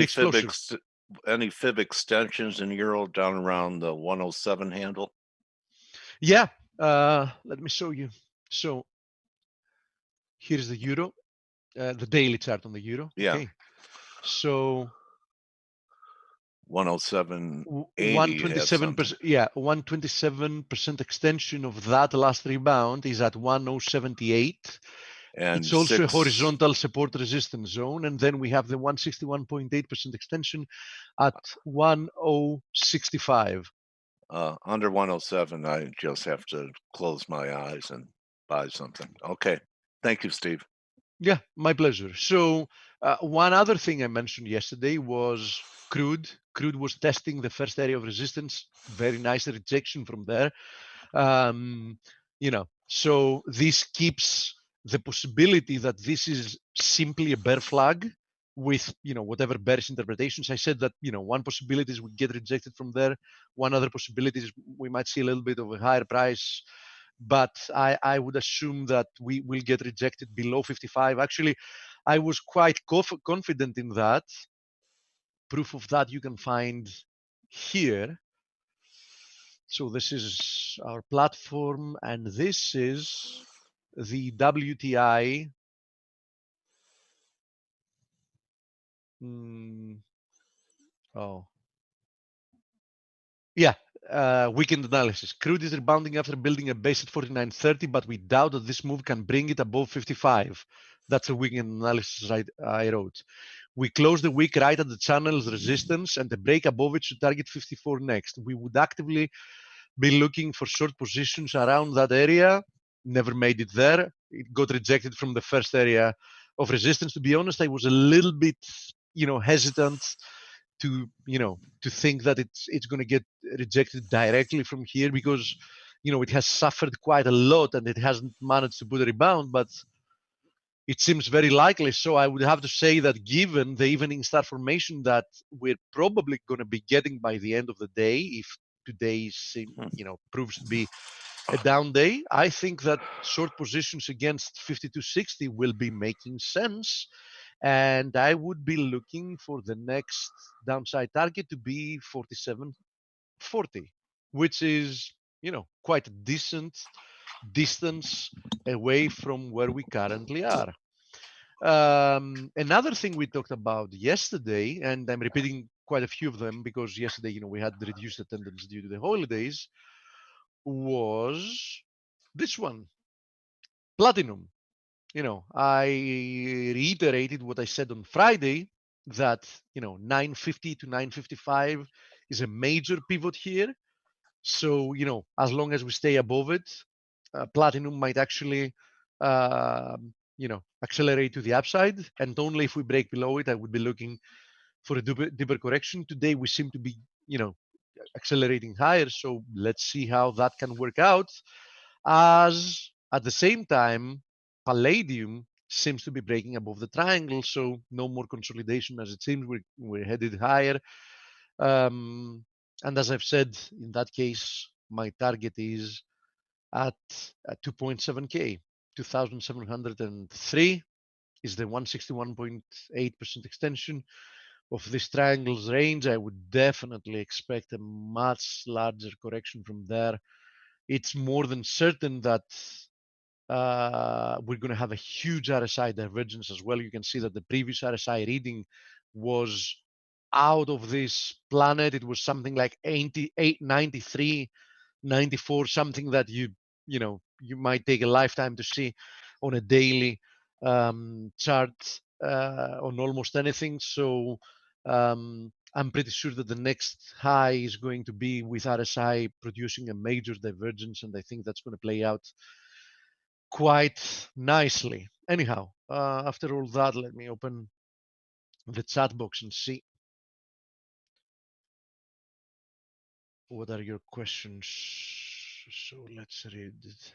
Speaker 1: any fib extensions in euro down around the 107 handle?
Speaker 3: Yeah, let me show you. So here's the euro, the daily chart on the euro.
Speaker 1: Yeah.
Speaker 3: Okay. So
Speaker 1: 107.80.
Speaker 3: 127%. Yeah, 127% extension of that last rebound is at 1078. And it's also a horizontal support resistance zone. And then we have the 161.8% extension at 1065.
Speaker 1: Under 107, I just have to close my eyes and buy something. Okay. Thank you, Steve.
Speaker 3: Yeah, my pleasure. So one other thing I mentioned yesterday was crude. Crude was testing the first area of resistance. Very nice rejection from there. So this keeps the possibility that this is simply a bear flag with, whatever bearish interpretations. I said that, one possibility is we get rejected from there. One other possibility is we might see a little bit of a higher price, but I would assume that we will get rejected below 55. Actually, I was quite confident in that. Proof of that you can find here. So this is our platform, and this is the WTI. Yeah, weekend analysis. Crude is rebounding after building a base at 49.30, but we doubt that this move can bring it above 55. That's a weekend analysis I wrote. We closed the week right at the channel's resistance, and the break above it should target 54 next. We would actively be looking for short positions around that area. Never made it there. It got rejected from the first area of resistance. To be honest, I was a little bit, hesitant to, to think that it's going to get rejected directly from here because, it has suffered quite a lot and it hasn't managed to put a rebound, but it seems very likely. So I would have to say that given the evening star formation that we're probably going to be getting by the end of the day, if today proves to be a down day, I think that short positions against 52.60 will be making sense. And I would be looking for the next downside target to be 47.40, which is, quite a decent distance away from where we currently are. Another thing we talked about yesterday, and I'm repeating quite a few of them because yesterday, we had reduced attendance due to the holidays, was this one, platinum. I reiterated what I said on Friday that, 950 to 955 is a major pivot here. So, as long as we stay above it, platinum might actually, accelerate to the upside. And only if we break below it, I would be looking for a deeper correction. Today, we seem to be, accelerating higher. So let's see how that can work out. As at the same time, palladium seems to be breaking above the triangle. So no more consolidation as it seems we're headed higher. And as I've said, in that case, my target is at 2.7K. 2,703 is the 161.8% extension of this triangle's range. I would definitely expect a much larger correction from there. It's more than certain that we're going to have a huge RSI divergence as well. You can see that the previous RSI reading was out of this planet. It was something like 88, 93, 94, something that you might take a lifetime to see on a daily chart on almost anything. So I'm pretty sure that the next high is going to be with RSI producing a major divergence, and I think that's going to play out quite nicely. Anyhow, after all that, let me open the chat box and see what are your questions. So let's read it.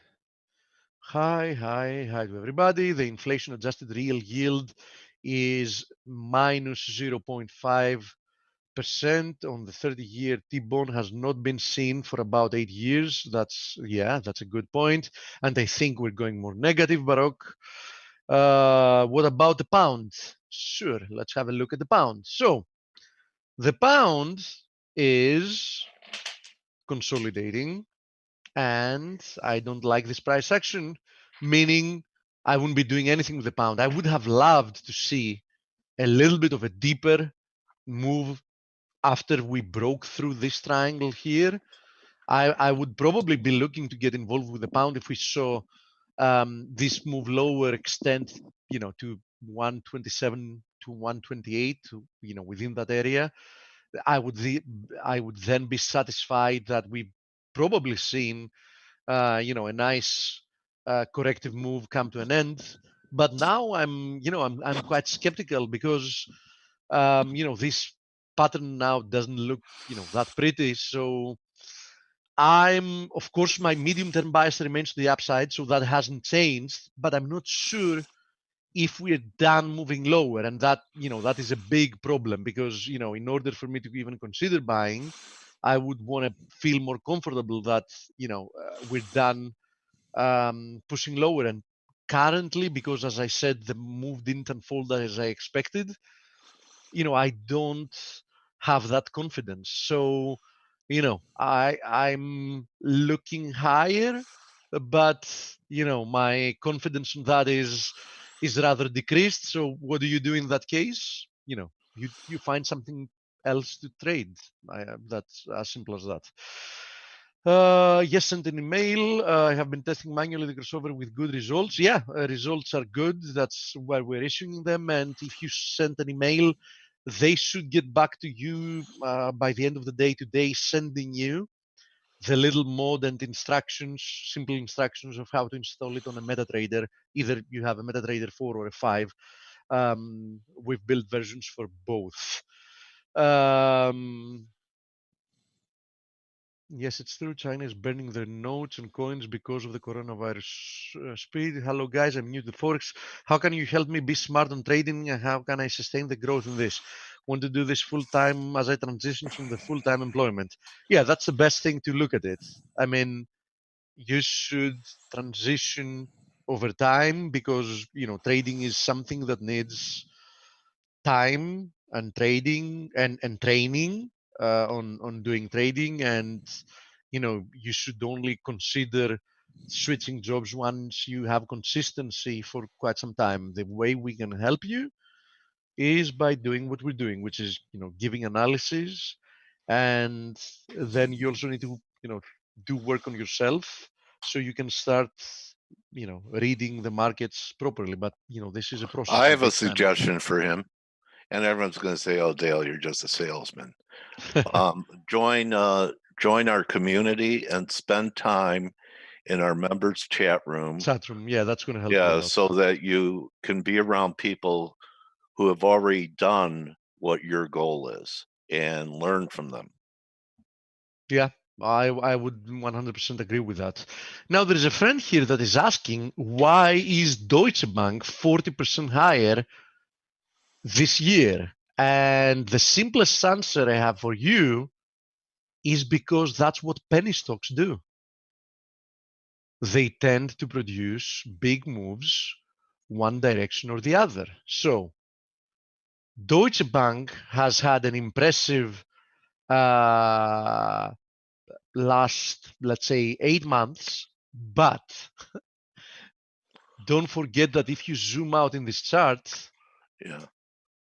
Speaker 3: Hi to everybody. The inflation adjusted real yield is minus 0.5% on the 30-year T-bond, has not been seen for about 8 years. That's a good point. And I think we're going more negative, Baroque. What about the pound? Sure, let's have a look at the pound. So the pound is consolidating, and I don't like this price action, meaning I wouldn't be doing anything with the pound. I would have loved to see a little bit of a deeper move after we broke through this triangle here. I would probably be looking to get involved with the pound if we saw this move lower extend, to 127 to 128, within that area. I would then be satisfied that we've probably seen, a nice corrective move come to an end. But now I'm quite skeptical because, this pattern now doesn't look, that pretty. So of course, my medium-term bias remains to the upside, so that hasn't changed. But I'm not sure if we're done moving lower, and that that is a big problem because in order for me to even consider buying, I would want to feel more comfortable that we're done pushing lower. And currently, because as I said, the move didn't unfold as I expected, I don't have that confidence. So I'm looking higher, but my confidence in that is rather decreased. So what do you do in that case? You find something else to trade. That's as simple as that. Yes, send an email. I have been testing manually the crossover with good results. Yeah, results are good. That's why we're issuing them. And if you send an email, they should get back to you by the end of the day today, sending you the little mod and instructions, simple instructions of how to install it on a MetaTrader. Either you have a MetaTrader 4 or a 5. We've built versions for both. Yes, it's true. China is burning their notes and coins because of the coronavirus speed. Hello, guys. I'm new to Forex. How can you help me be smart on trading, and how can I sustain the growth in this? Want to do this full time as I transition from the full time employment? Yeah, that's the best thing to look at it. I mean, you should transition over time because trading is something that needs time and trading and training on doing trading, and you should only consider switching jobs once you have consistency for quite some time. The way we can help you is by doing what we're doing, which is giving analysis, and then you also need to do work on yourself so you can start reading the markets properly. But this is a process.
Speaker 1: I have a suggestion for him. And everyone's going to say, "Oh, Dale, you're just a salesman." Join our community and spend time in our members' chat room.
Speaker 3: Yeah, that's going to help.
Speaker 1: Yeah, so that you can be around people who have already done what your goal is and learn from them.
Speaker 3: Yeah, I would 100% agree with that. Now, there is a friend here that is asking, why is Deutsche Bank 40% higher this year? And the simplest answer I have for you is because that's what penny stocks do. They tend to produce big moves one direction or the other. So Deutsche Bank has had an impressive last, let's say, 8 months, but don't forget that if you zoom out in this chart,
Speaker 1: yeah,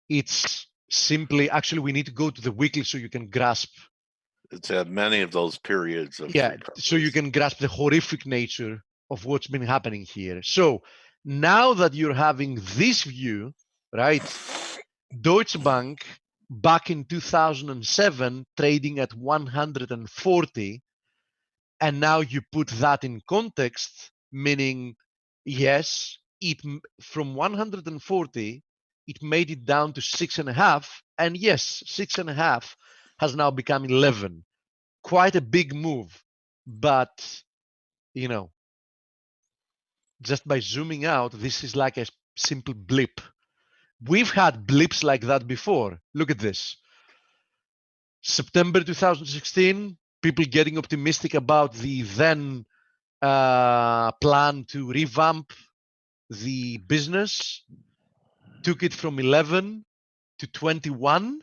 Speaker 3: it's simply, actually, we need to go to the weekly so you can grasp.
Speaker 1: It's had many of those periods of
Speaker 3: so you can grasp the horrific nature of what's been happening here. So now that you're having this view, right, Deutsche Bank back in 2007 trading at 140, and now you put that in context, meaning yes, it from 140 it made it down to 6.5, and yes, 6.5 has now become 11. Quite a big move, but just by zooming out, this is like a simple blip. We've had blips like that before. Look at this. September 2016, people getting optimistic about the then plan to revamp the business, took it from 11 to 21.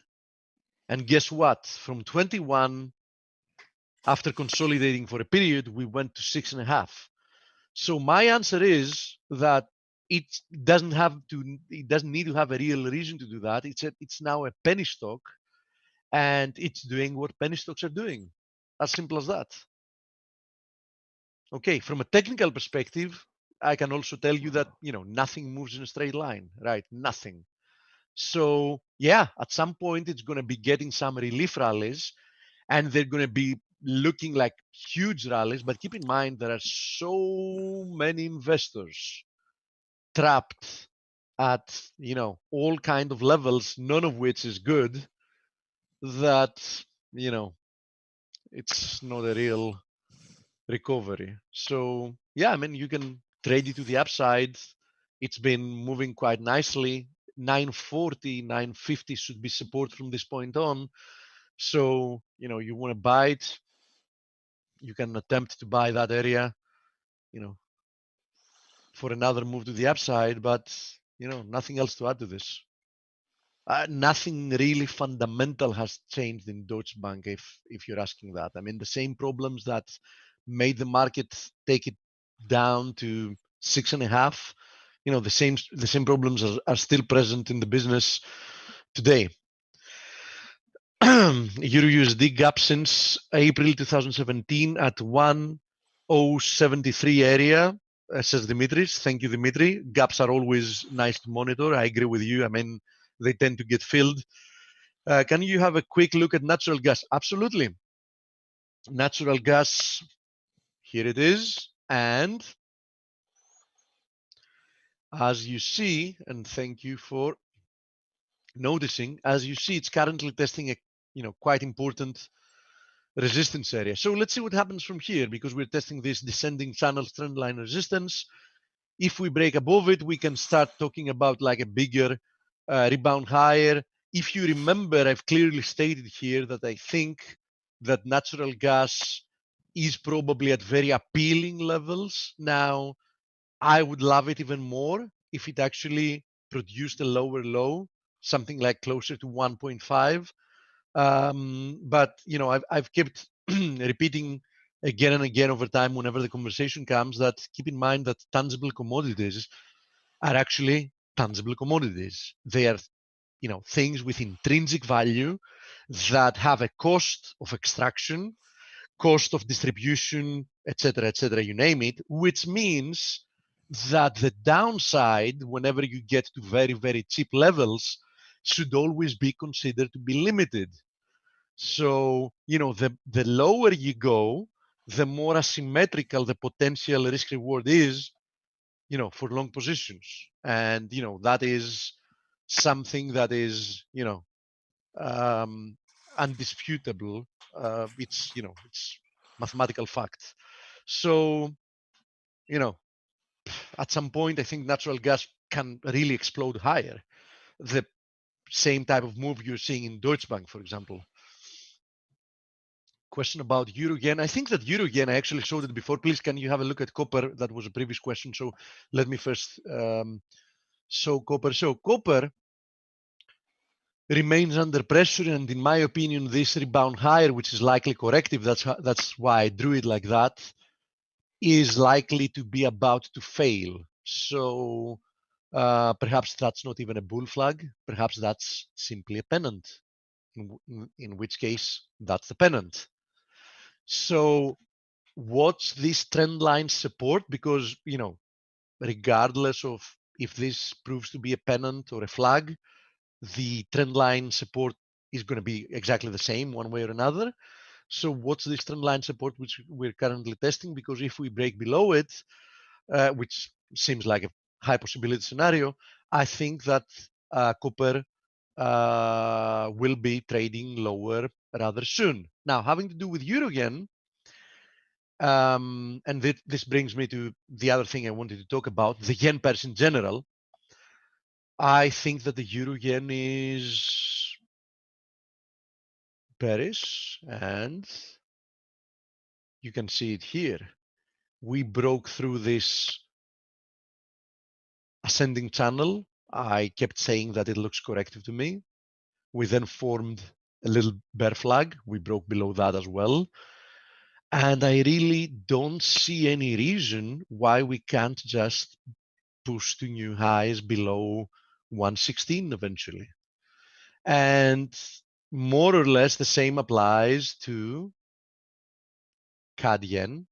Speaker 3: And guess what? From 21, after consolidating for a period, we went to 6.5. So my answer is that it doesn't need to have a real reason to do that. It's now a penny stock, and it's doing what penny stocks are doing. As simple as that. Okay, from a technical perspective, I can also tell you that nothing moves in a straight line, right? Nothing. So yeah, at some point it's going to be getting some relief rallies, and they're going to be looking like huge rallies. But keep in mind, there are so many investors trapped at all kind of levels, none of which is good, that it's not a real recovery. So yeah, I mean, you can trade it to the upside. It's been moving quite nicely. 940, 950 should be support from this point on. So you want to buy it, you can attempt to buy that area for another move to the upside, but nothing else to add to this. Nothing really fundamental has changed in Deutsche Bank, if you're asking that. I mean, the same problems that made the market take it down to 6.5, the same problems are still present in the business today. Euro USD gap since April 2017 at 1,073 area, says Dimitris. Thank you, Dimitri. Gaps are always nice to monitor. I agree with you. I mean, they tend to get filled. Can you have a quick look at natural gas? Absolutely. Natural gas, here it is. And as you see, and thank you for noticing, as you see, it's currently testing a quite important resistance area. So let's see what happens from here, because we're testing this descending channel trend line resistance. If we break above it, we can start talking about like a bigger rebound higher. If you remember, I've clearly stated here that I think that natural gas is probably at very appealing levels. Now, I would love it even more if it actually produced a lower low, something like closer to 1.5. But I've kept repeating again and again over time whenever the conversation comes that keep in mind that tangible commodities are actually tangible commodities. They are things with intrinsic value that have a cost of extraction, cost of distribution, etc., you name it, which means that the downside, whenever you get to very, very cheap levels, should always be considered to be limited. So, the lower you go, the more asymmetrical the potential risk reward is, for long positions. And, that is something that is, undisputable. It's mathematical fact. So, at some point, I think natural gas can really explode higher. The same type of move you're seeing in Deutsche Bank, for example. Question about Euro yen. I think that Euro yen, I actually showed it before. Please, can you have a look at copper? That was a previous question. So let me first show copper. So copper remains under pressure, and in my opinion, this rebound higher, which is likely corrective, that's why I drew it like that, is likely to be about to fail. So perhaps that's not even a bull flag. Perhaps that's simply a pennant, in which case that's the pennant. So what's this trend line support? Because, regardless of if this proves to be a pennant or a flag, the trend line support is going to be exactly the same one way or another. So what's this trend line support which we're currently testing? Because if we break below it, which seems like a high possibility scenario, I think that copper will be trading lower rather soon. Now, having to do with Euro yen, and this brings me to the other thing I wanted to talk about, the yen pairs in general. I think that the Euro yen is bearish, and you can see it here. We broke through this ascending channel. I kept saying that it looks corrective to me. We then formed a little bear flag. We broke below that as well. And I really don't see any reason why we can't just push to new highs below 116 eventually. And more or less the same applies to CAD yen,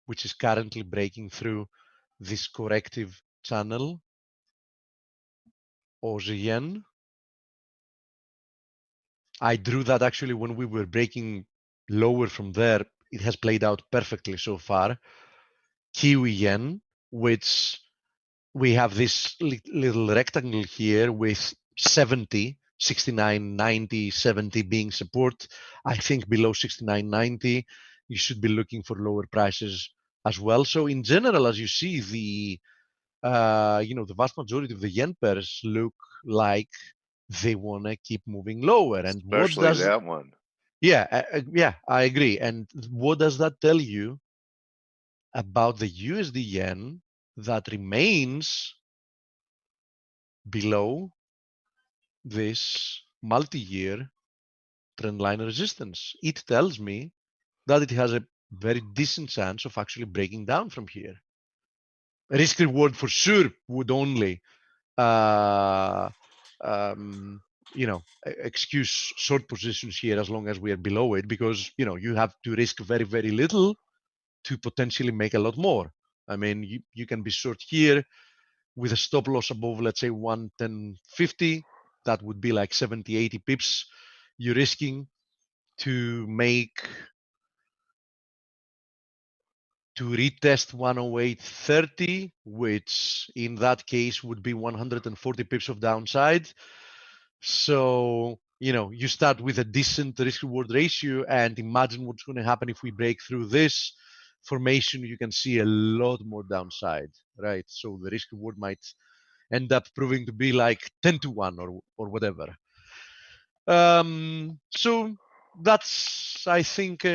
Speaker 3: which is currently breaking through this corrective channel. Aussie yen. I drew that actually when we were breaking lower from there. It has played out perfectly so far. Kiwi yen, which we have this little rectangle here with 70, 69, 90, 70 being support. I think below 69.90, you should be looking for lower prices as well. So in general, as you see, the the vast majority of the yen pairs look like they want to keep moving lower. And
Speaker 1: especially that one.
Speaker 3: Yeah, I agree. And what does that tell you about the USD yen that remains below this multi-year trend line resistance? It tells me that it has a very decent chance of actually breaking down from here. Risk reward for sure would only excuse short positions here as long as we are below it, because you have to risk very, very little to potentially make a lot more. I mean, you can be short here with a stop loss above, let's say 110.50. That would be like 70, 80 pips you're risking to retest 108.30, which in that case would be 140 pips of downside. So, you start with a decent risk reward ratio, and imagine what's going to happen if we break through this formation. You can see a lot more downside, right? So the risk reward might end up proving to be like 10-1 or whatever. So that's, I think,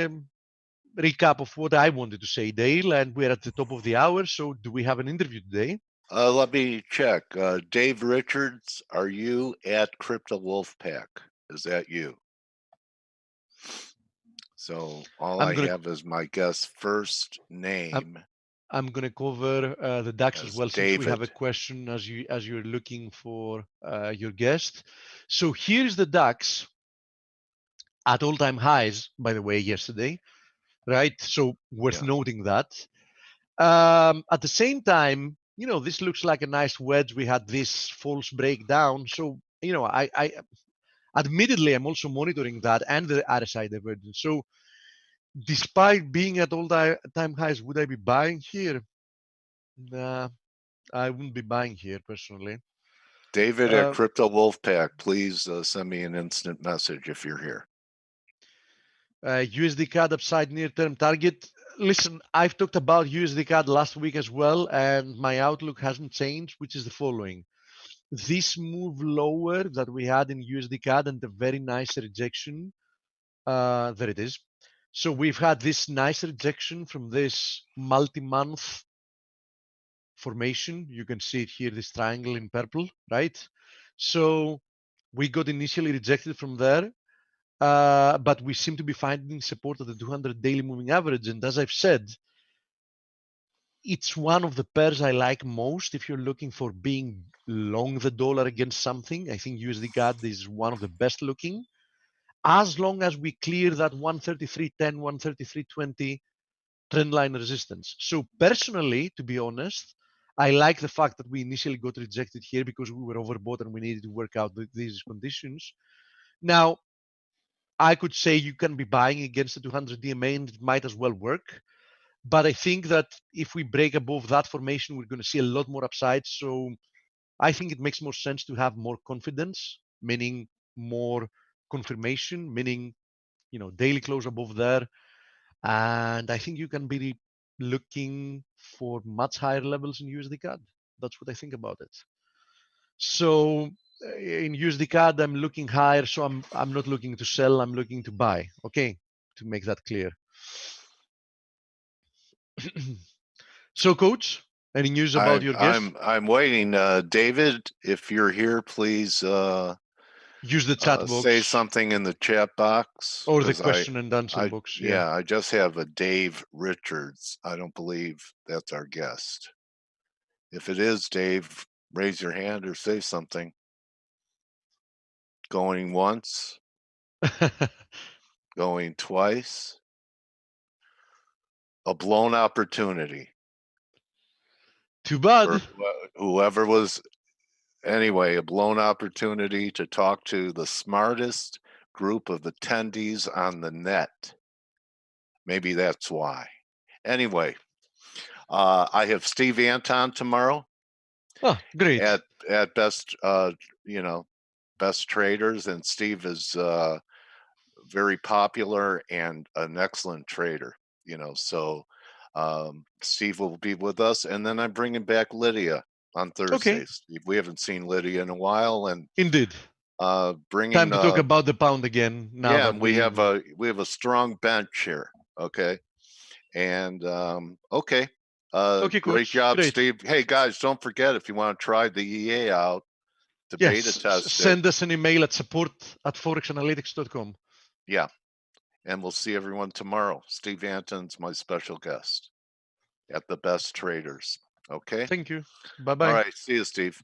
Speaker 3: recap of what I wanted to say, Dale, and we're at the top of the hour. So do we have an interview today?
Speaker 1: Let me check. Dave Richards, are you at Crypto Wolfpack? Is that you? So all I have is my guest's first name.
Speaker 3: I'm going to cover the DAX as well, since we have a
Speaker 1: David.
Speaker 3: question as you're looking for your guest. So here's the DAX at all-time highs, by the way, yesterday, right? So worth noting that. At the same time, this looks like a nice wedge. We had this false breakdown. So, I admittedly, I'm also monitoring that and the RSI divergence. So despite being at all-time highs, would I be buying here? Nah, I wouldn't be buying here personally.
Speaker 1: David at Crypto Wolfpack, please send me an instant message if you're here.
Speaker 3: USD CAD upside near-term target. Listen, I've talked about USD CAD last week as well, and my outlook hasn't changed, which is the following. This move lower that we had in USD CAD and the very nice rejection, there it is. So we've had this nice rejection from this multi-month formation. You can see it here, this triangle in purple, right? So we got initially rejected from there, but we seem to be finding support at the 200 daily moving average. And as I've said, it's one of the pairs I like most if you're looking for being long the dollar against something. I think USD CAD is one of the best looking, as long as we clear that 133.10, 133.20 trend line resistance. So personally, to be honest, I like the fact that we initially got rejected here because we were overbought and we needed to work out these conditions. Now, I could say you can be buying against the 200 DMA and it might as well work. But I think that if we break above that formation, we're going to see a lot more upside. So I think it makes more sense to have more confidence, meaning more confirmation, meaning, daily close above there. And I think you can be looking for much higher levels in USD CAD. That's what I think about it. So in USD CAD, I'm looking higher. So I'm not looking to sell. I'm looking to buy. Okay, to make that clear. So, Coach, any news about your guest?
Speaker 1: I'm waiting. David, if you're here, please
Speaker 3: use the chat box.
Speaker 1: Say something in the chat box.
Speaker 3: Or the question and answer box.
Speaker 1: Yeah, I just have a Dave Richards. I don't believe that's our guest. If it is, Dave, raise your hand or say something. Going once. Going twice. A blown opportunity.
Speaker 3: Too bad.
Speaker 1: Whoever was, anyway, a blown opportunity to talk to the smartest group of attendees on the net. Maybe that's why. Anyway, I have Steve Anton tomorrow.
Speaker 3: Oh, great.
Speaker 1: At Best, Best Traders, and Steve is very popular and an excellent trader. So Steve will be with us, and then I'm bringing back Lydia on Thursdays. Okay. We haven't seen Lydia in a while, and
Speaker 3: indeed,
Speaker 1: bringing
Speaker 3: time to talk about the pound again. Now
Speaker 1: yeah, we have a strong bench here. Okay, and okay.
Speaker 3: Okay,
Speaker 1: great job,
Speaker 3: great.
Speaker 1: Steve. Hey guys, don't forget, if you want to try the EA out, to beta test
Speaker 3: send us an email at support@forexanalytics.com.
Speaker 1: Yeah, and we'll see everyone tomorrow. Steve Anton's my special guest at the Best Traders. Okay.
Speaker 3: Thank you. Bye-bye.
Speaker 1: All right. See you, Steve.